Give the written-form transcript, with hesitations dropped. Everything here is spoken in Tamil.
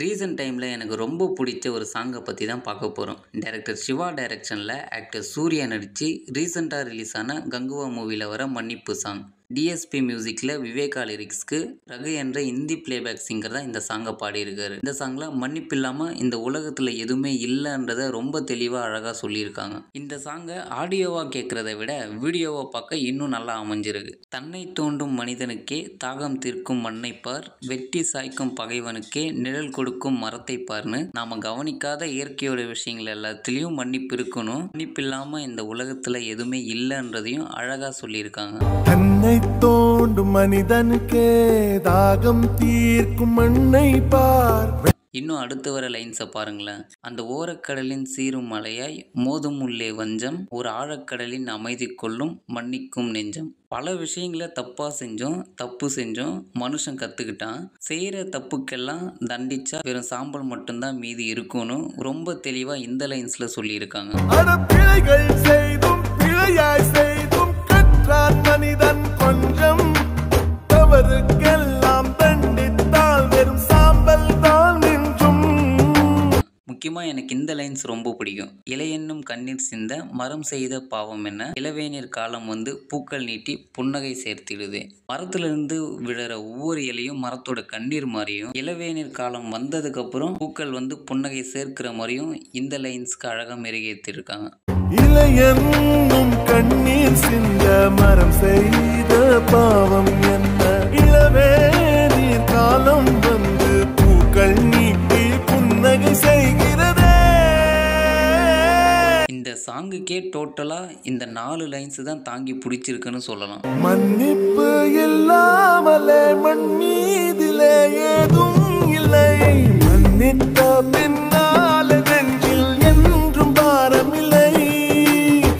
ரீசென்ட் டைமில் எனக்கு ரொம்ப பிடிச்ச ஒரு சாங்கை பற்றி தான் பார்க்க போகிறோம். டைரக்டர் சிவா டைரக்ஷனில் ஆக்டர் சூர்யா நடித்து ரீசெண்டாக ரிலீஸ் ஆன கங்குவா மூவியில் வர மன்னிப்பு சாங். டிஎஸ்பி மியூசிக்கில் விவேகா லிரிக்ஸ்க்கு ரகு என்ற இந்தி பிளேபேக் சிங்கர் தான் இந்த சாங்கை பாடியிருக்காரு. இந்த சாங்கில் மன்னிப்பு இல்லாமல் இந்த உலகத்தில் எதுவுமே இல்லைன்றதை ரொம்ப தெளிவாக அழகாக சொல்லியிருக்காங்க. இந்த சாங்கை ஆடியோவாக கேட்குறத விட வீடியோவாக பார்க்க இன்னும் நல்லா அமைஞ்சிருக்கு. தன்னை தோண்டும் மனிதனுக்கே தாகம் தீர்க்கும் மண்ணை பார், வெட்டி சாய்க்கும் பகைவனுக்கே நிழல் கொடுக்கும் மரத்தை பார்னு நாம கவனிக்காத இயற்கையோட விஷயங்கள் எல்லாத்துலேயும் மன்னிப்பு இருக்கணும். மன்னிப்பு இல்லாமல் இந்த உலகத்தில் எதுவுமே இல்லைன்றதையும் அழகாக சொல்லியிருக்காங்க. தன்னை தோண்டும் மனிதனுக்கே தாகம் தீர்க்கும் மண்ணை பார். இன்னும் அடுத்து வர லைன்ஸை பாருங்களேன். அந்த ஓரக்கடலின் சீரும் மலையாய் மோதும் உள்ளே வஞ்சம், ஒரு ஆழக்கடலின் அமைதி கொள்ளும் மன்னிக்கும் நெஞ்சம். பல விஷயங்களை தப்பு செஞ்சோம் மனுஷன் கற்றுக்கிட்டான். செய்கிற தப்புக்கெல்லாம் தண்டிச்சா வெறும் சாம்பல் மட்டும்தான் மீதி இருக்கும்னு ரொம்ப தெளிவாக இந்த லைன்ஸில் சொல்லியிருக்காங்க. மனிதன் கொஞ்சம் தவறுக்கெல்லாம் தண்டித்தால் வெறும் சாம்பல் தான் நின்றும். முக்கியமாக எனக்கு இந்த லைன்ஸ் ரொம்ப பிடிக்கும். இலையென்னும் கண்ணீர் சிந்த மரம் செய்த பாவம் என்ன, இளவேநீர் காலம் வந்து பூக்கள் நீட்டி புன்னகை சேர்த்திடுது. மரத்திலிருந்து விழற ஒவ்வொரு இலையும் மரத்தோட கண்ணீர் மாதிரியும், இளவேநீர் காலம் வந்ததுக்கு அப்புறம் பூக்கள் வந்து புன்னகை சேர்க்கிற மாதிரியும் இந்த லைன்ஸ்க்கு அழகாக மெருகேற்றிருக்காங்க. இலையென்னும் கண்ணீர் சிந்த மரம் செய்த பாவம் என்ன, இளவேநீர் காலம் வந்து பூக்கள் நீட்டி புன்னகை செய்கிறதே. இந்த சாங்குக்கே டோட்டலாக இந்த 4 லைன்ஸ் தான் தாங்கி பிடிச்சிருக்குன்னு சொல்லலாம். மன்னிப்பு இல்லாமலே மண் மீதிலே ஏதும் இல்லை.